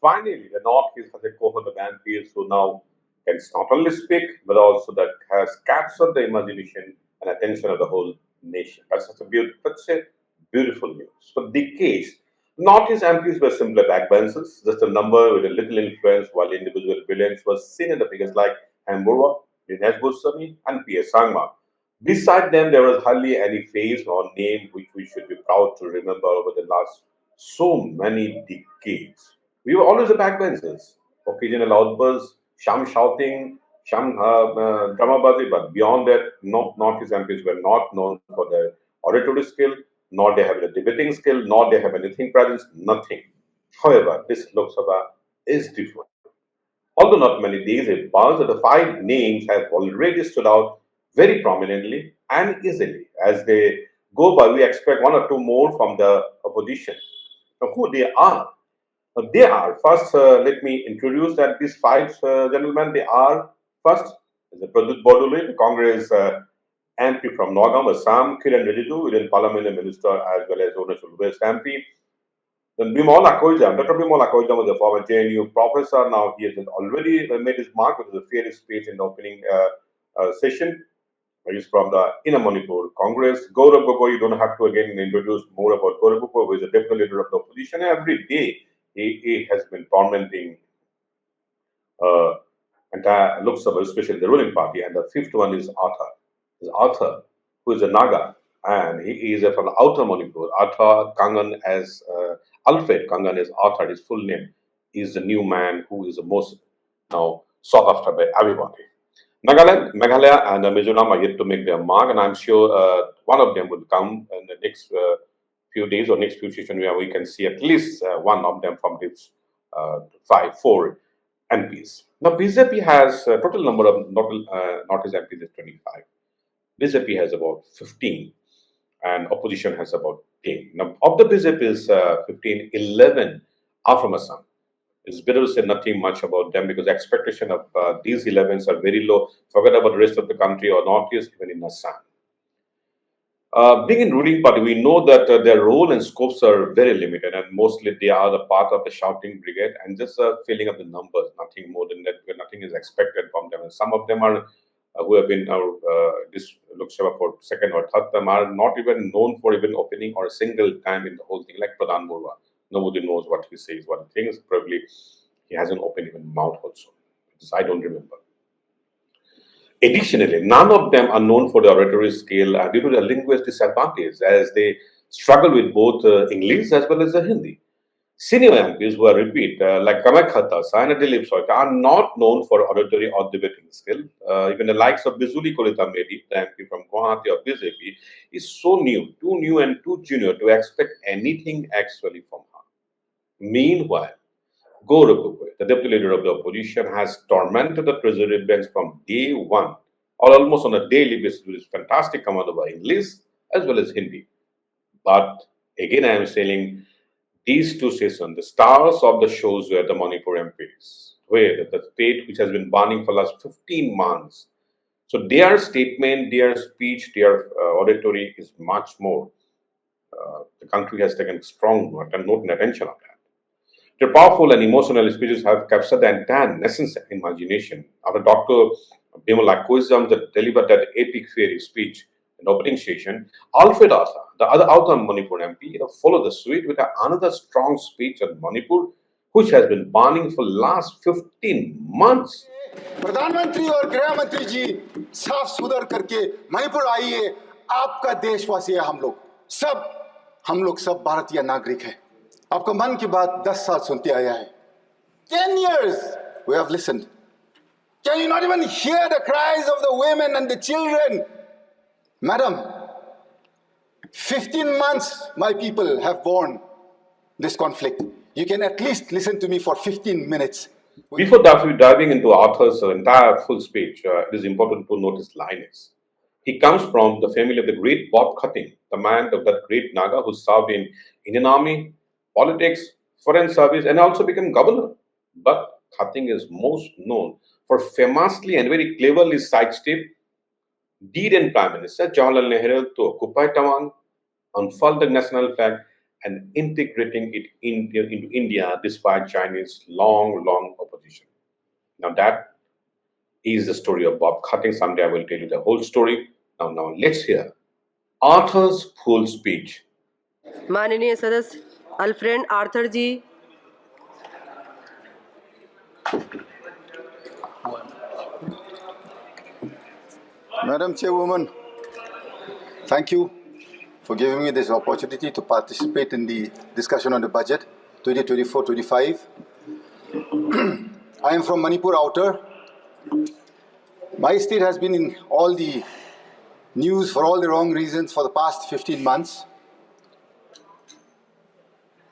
finally, the Northeast has a cohort of MPs who now can not only speak, but also that has captured the imagination and attention of the whole nation. That's such a beautiful news. For decades, Northeast MPs were simply backbenchers, just a number with a little influence, while individual brilliance was seen in the figures like Hem Barua, and P.A. Sangma. Beside them, there was hardly any face or name which we should be proud to remember over the last so many decades. We were always the backbenchers, occasional outbursts, some shouting, some dramabazi, but beyond that, Northeast MPs were not known for their oratory skill, nor they have a debating skill, nor they have anything presence, nothing. However, this Lok Sabha is different. Although not many days have passed, the five names have already stood out very prominently and easily. As they go by, we expect one or two more from the opposition. Now, who they are? First, let me introduce that these five gentlemen, they are first, is the Pradyut Bordoloi, the Congress MP from Nowgong, Assam, Kiren Rijiju, Indian Parliament Minister, as well as Arunachal West MP. Then Bimol Akoijam, Dr. Bimol Akoijam was a former JNU professor. Now he has already made his mark with a fair speech in the opening session. He's from the Inner Manipur Congress. Gaurav Gogoi, you don't have to again introduce more about Gaurav Gogoi, who is the deputy leader of the opposition. Every day he has been tormenting entire Lok Sabha, especially the ruling party. And the fifth one is Arthur. Arthur, who is a Naga, and he is from Outer Manipur. Alfred Kanngam S Arthur, his full name, is the new man who is the most now sought after by everybody. Nagaland, Meghalaya, and Mizoram are yet to make their mark, and I'm sure one of them will come in the next few days or next few sessions where we can see at least one of them from these four MPs. Now, BJP has a total number of Northeast MPs is 25. BJP has about 15, and opposition has about 10. Now, of the BJP's 15, 11 are from Assam. It's better to say nothing much about them because the expectation of these 11s are very low. Forget about the rest of the country or Northeast, even in Assam. Being in ruling party, we know that their role and scopes are very limited, and mostly they are the part of the shouting brigade and just filling up the numbers, nothing more than that. Nothing is expected from them. And some of them are who have been this Lok Sabha for second or third term are not even known for even opening or a single time in the whole thing, like Pradyut Bordoloi. Nobody knows what he says, what he thinks. Probably he hasn't opened even mouth also. I don't remember. Additionally, none of them are known for the oratory skill due to the linguistic disadvantage as they struggle with both English as well as the Hindi. Senior MPs who are repeat, like Kamakhatta, Saina Dilip Soika, are not known for oratory or debating skill. Even the likes of Bizuli Kolita Medi, the MP from Guwahati or BJP, is so new, too new and too junior to expect anything actually from her. Meanwhile, Gaurav Gogoi, the deputy leader of the opposition, has tormented the treasury bench from day one, or almost on a daily basis, with his fantastic command over English as well as Hindi. But again, I am saying these two sessions, the stars of the shows were the Manipur MPs, where the state which has been burning for the last 15 months. So their statement, their speech, their oratory is much more. The country has taken strong note and attention of that. Their powerful and emotional speeches have captured the entire nation's imagination. After Dr. Bimol Akoijam delivered that epic fairy speech in the opening session, Alfred Kanngam, the other outer Manipur MP, followed the suite with another strong speech on Manipur, which has been burning for the last 15 months. प्रधानमंत्री और गृह मंत्री जी साफ सुधर करके मणिपुर आइए आपका देशवासी है हम लोग सब भारतीय नागरिक हैं आपका मन की बात 10 साल सुनते आया है 10 years we have listened can you not even hear the cries of the women and the children madam 15 months my people have borne this conflict you can at least listen to me for 15 minutes. Before diving into Arthur's entire full speech, it is important to notice lineage. He comes from the family of the great Bob Cutting, the man of that great Naga who served in Indian Army, politics, foreign service, and also became governor. But Cutting is most known for famously and very cleverly sidestep deed and Prime Minister Jawaharlal Nehru to occupy Tawang, unfurl the national flag, and integrating it into India despite Chinese long opposition. Now that is the story of Bob Cutting. Someday I will tell you the whole story. Now let's hear Arthur's full speech. माननीय सदस्य Alfred Arthur ji, Madam Chairwoman, thank you for giving me this opportunity to participate in the discussion on the budget 2024-25. I am from Manipur Outer. My state has been in all the news for all the wrong reasons for the past 15 months.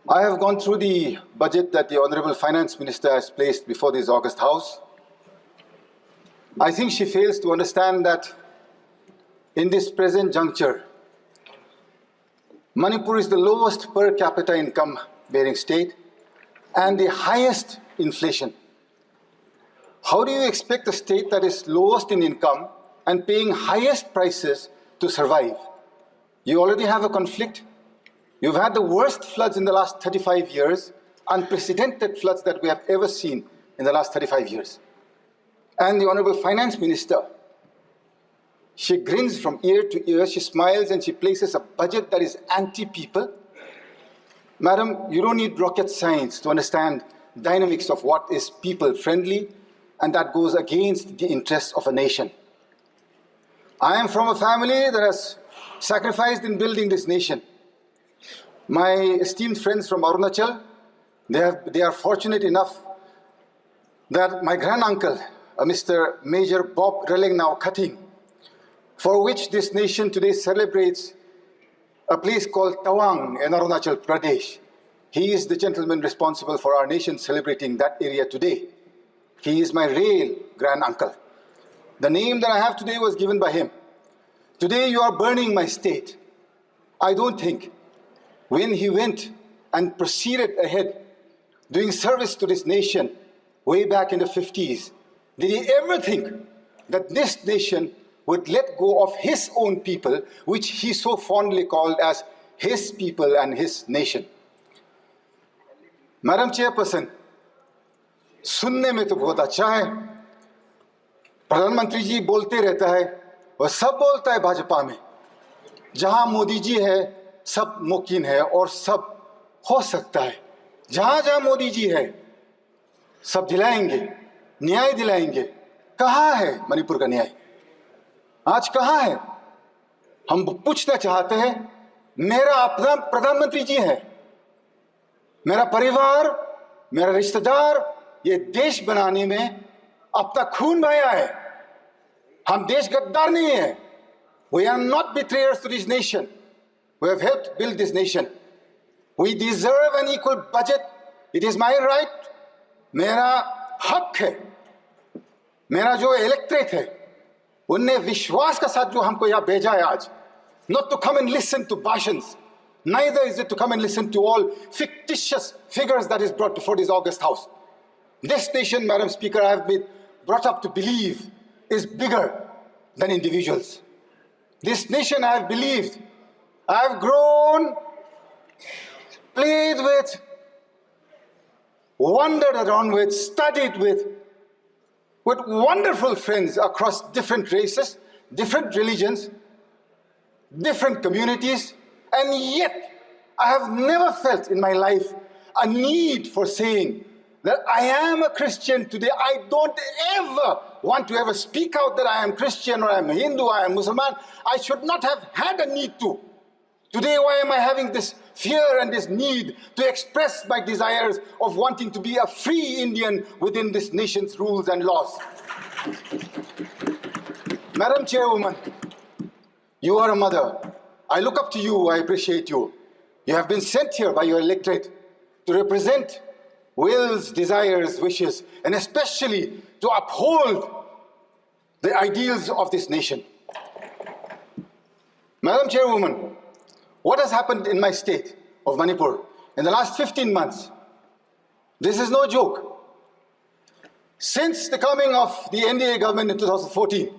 I have gone through the budget that the Honorable Finance Minister has placed before this August House. I think she fails to understand that in this present juncture, Manipur is the lowest per capita income bearing state and the highest inflation. How do you expect a state that is lowest in income and paying highest prices to survive? You already have a conflict. You've had the worst floods in the last 35 years, unprecedented floods that we have ever seen in the last 35 years. And the Honorable Finance Minister, she grins from ear to ear, she smiles and she places a budget that is anti-people. Madam, you don't need rocket science to understand dynamics of what is people-friendly, and that goes against the interests of a nation. I am from a family that has sacrificed in building this nation. My esteemed friends from Arunachal, they are fortunate enough that my granduncle, Mr. Major Bob Relengnau Cutting, for which this nation today celebrates a place called Tawang in Arunachal Pradesh. He is the gentleman responsible for our nation celebrating that area today. He is my real granduncle. The name that I have today was given by him. Today you are burning my state. I don't think when he went and proceeded ahead doing service to this nation way back in the 50s, did he ever think that this nation would let go of his own people, which he so fondly called as his people and his nation? Madam Chairperson, सुनने में तो बहुत अच्छा है, प्रधानमंत्री जी बोलते रहता है, वह सब बोलता है भाजपा में, जहां मोदी जी है सब मुमकिन है और सब हो सकता है, जहां जहां मोदी जी है सब दिलाएंगे, न्याय दिलाएंगे. कहां है मणिपुर का न्याय? आज कहां है? हम पूछना चाहते हैं. मेरा अपना प्रधानमंत्री जी है, मेरा परिवार, मेरा रिश्तेदार ये देश बनाने में अपना खून बहाया है. हम देश गद्दार नहीं है. We are not betrayers to this nation. We have helped build this nation. We deserve an equal budget. It is my right. मेरा हक है. मेरा जो इलेक्ट्रेट है, उनने विश्वास के साथ जो हमको यहाँ भेजा है आज, not to come and listen to bashans, neither is it to come and listen to all fictitious figures that is brought before this August House. This nation, Madam Speaker, I have been brought up to believe is bigger than individuals. This nation I have believed, I have grown, played with, wandered around with, studied with wonderful friends across different races, different religions, different communities, and yet I have never felt in my life a need for saying that I am a Christian today. I don't ever want to ever speak out that I am Christian or I am Hindu, I am Muslim. I should not have had a need to. Today, why am I having this fear and this need to express my desires of wanting to be a free Indian within this nation's rules and laws? Madam Chairwoman, you are a mother. I look up to you, I appreciate you. You have been sent here by your electorate to represent wills, desires, wishes, and especially to uphold the ideals of this nation. Madam Chairwoman, what has happened in my state of Manipur in the last 15 months? This is no joke. Since the coming of the NDA government in 2014,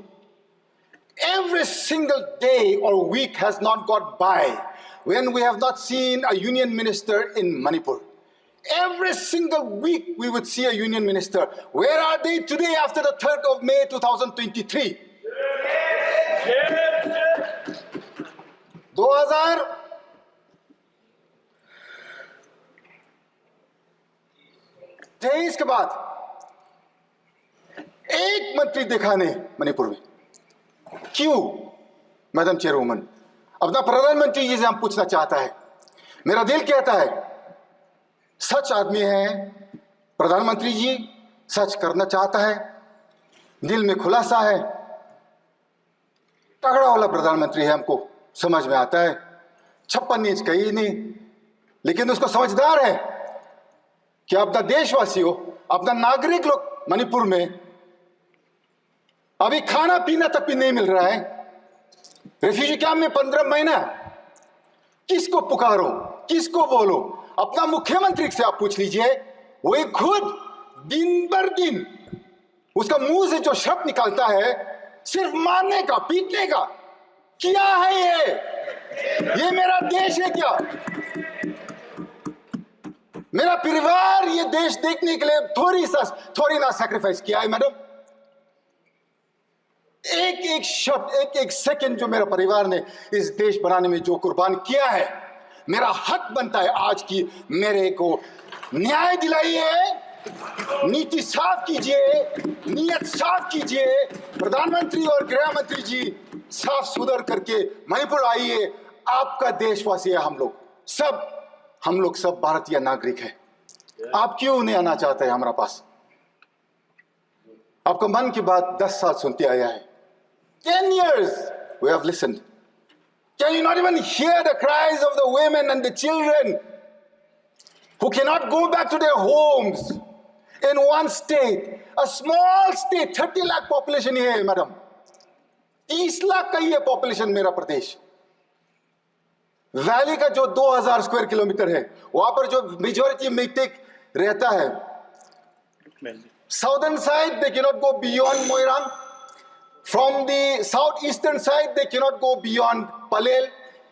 every single day or week has not got by when we have not seen a union minister in Manipur. Every single week we would see a union minister. Where are they today after the 3rd of May 2023? 2023 के बाद एक मंत्री देखा नहीं मणिपुर में। क्यों madam चेयरवुमन? अपना प्रधानमंत्री जी से हम पूछना चाहता है। मेरा दिल कहता है सच आदमी है प्रधानमंत्री जी, सच करना चाहता है, दिल में खुलासा है, तगड़ा वाला प्रधानमंत्री है, हमको समझ में आता है। 56 इंच कहीं नहीं, लेकिन उसको समझदार है कि अपना देशवासियों, अपना नागरिक लोग मणिपुर में अभी खाना पीना तक भी नहीं मिल रहा है। रेफ्यूजी कैंप में 15 महीना, किसको पुकारो, किसको बोलो? अपना मुख्यमंत्री से आप पूछ लीजिए, वही खुद दिन भर दिन उसका मुंह से जो शब्द निकलता है सिर्फ मारने का, पीटने का। क्या है ये मेरा देश है क्या? मेरा परिवार ये देश देखने के लिए थोड़ी ना सैक्रिफाइस किया है मैडम। एक एक शब्द, एक एक सेकंड जो मेरा परिवार ने इस देश बनाने में जो कुर्बान किया है, मेरा हक बनता है आज की मेरे को न्याय दिलाइए, नीति साफ कीजिए, नीयत साफ कीजिए। प्रधानमंत्री और गृह मंत्री जी साफ सुधर करके मणिपुर आइए। आपका देशवासी है हम लोग सब भारतीय नागरिक हैं। आप क्यों नहीं आना चाहते हैं हमारा पास? आपका मन की बात 10 साल सुनते आया है। 10 years we have listened. Can you not even hear the cries of the women and the children who cannot go back to their homes in one state, a small state, 30 lakh population here, madam. 30 lakh का ही है population मेरा प्रदेश। Valley का जो 2000 square kilometre है, वहां पर जो majority matic रहता है, southern side they cannot go beyond Moirang. From the southeastern side they cannot go beyond Palel.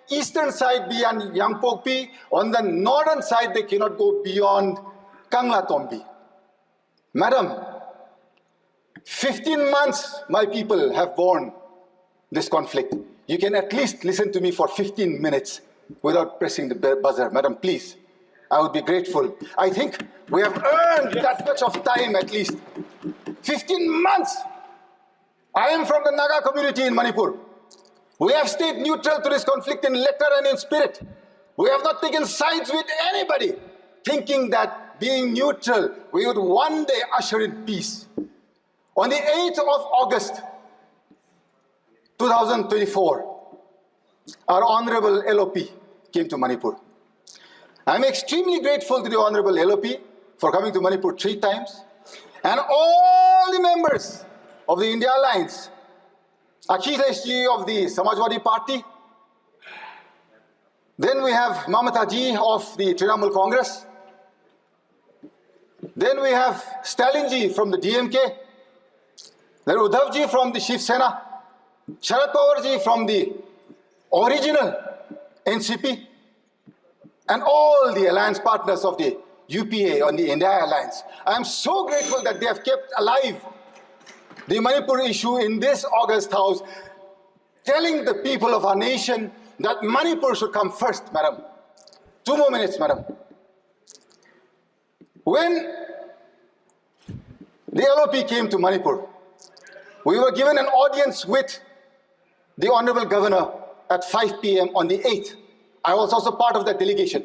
Eastern side beyond Yangpokpi. On the northern side they cannot go beyond Kangla-Tombi. Madam, 15 months my people have borne this conflict. You can at least listen to me for 15 minutes without pressing the buzzer. Madam, please. I would be grateful. I think we have earned that much of time at least. 15 months. I am from the Naga community in Manipur. We have stayed neutral to this conflict in letter and in spirit. We have not taken sides with anybody, thinking that being neutral, we would one day usher in peace. On the 8th of August, 2024, our Honorable LOP came to Manipur. I'm extremely grateful to the Honorable LOP for coming to Manipur 3 times, and all the members of the India Alliance, Akhilesh ji of the Samajwadi Party, then we have Mamata ji of the Trinamool Congress, then we have Stalin ji from the DMK, then Uddhav ji from the Shiv Sena, Sharad Pawar ji from the original NCP, and all the alliance partners of the UPA on the India Alliance. I am so grateful that they have kept alive the Manipur issue in this August House, telling the people of our nation that Manipur should come first, madam. 2 more minutes, madam. When the LOP came to Manipur, we were given an audience with the Honorable Governor at 5 p.m. on the 8th. I was also part of that delegation.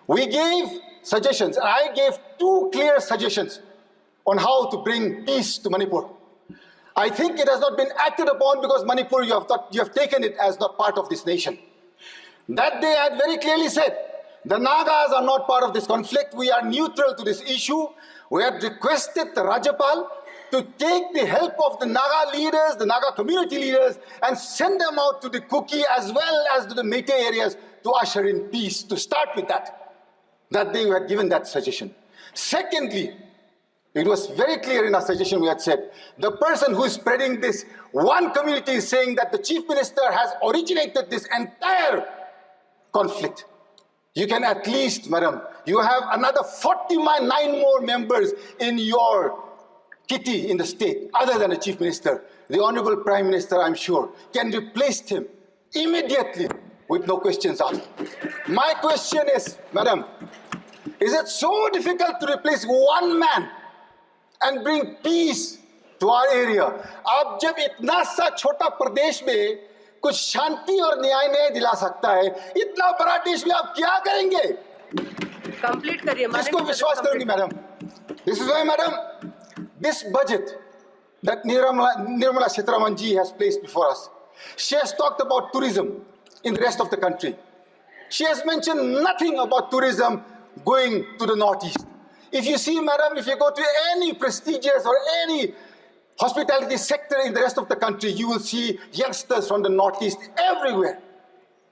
We gave suggestions, and I gave 2 clear suggestions on how to bring peace to Manipur. I think it has not been acted upon because Manipur, you have taken it as not part of this nation. That day I had very clearly said, the Nagas are not part of this conflict. We are neutral to this issue. We had requested the Rajapal to take the help of the Naga leaders, the Naga community leaders, and send them out to the Kuki as well as to the Meitei areas to usher in peace, to start with that. That day we had given that suggestion. Secondly, it was very clear in our suggestion we had said, the person who is spreading this, one community is saying that the Chief Minister has originated this entire conflict. You can at least, madam, you have another 49 more members in your kitty in the state, other than the Chief Minister. The Honorable Prime Minister, I'm sure, can replace him immediately with no questions asked. My question is, madam, is it so difficult to replace one man and bring peace to our area? आप जब इतना सा छोटा प्रदेश में कुछ शांति और न्याय नहीं दिला सकता है, इतना बड़ा देश में आप क्या करेंगे? कंप्लीट करिए। किसको विश्वास करूंगी, madam? This is why, madam, this budget that Nirmala Sitharaman ji has placed before us, she has talked about tourism in the rest of the country. She has mentioned nothing about tourism going to the northeast. If you see, madam, if you go to any prestigious or any hospitality sector in the rest of the country, you will see youngsters from the northeast everywhere.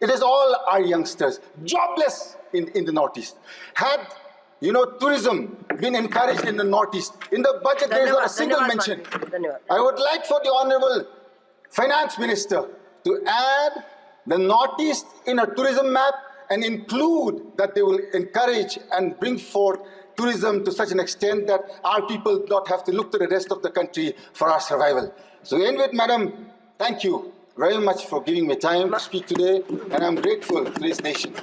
It is all our youngsters, jobless in the northeast. Had, tourism been encouraged in the northeast, in the budget there is not a single mention. I would like for the Honorable Finance Minister to add the northeast in a tourism map and include that they will encourage and bring forth tourism to such an extent that our people do not have to look to the rest of the country for our survival. So in with, madam, thank you very much for giving me time to speak today, and I'm grateful to this nation.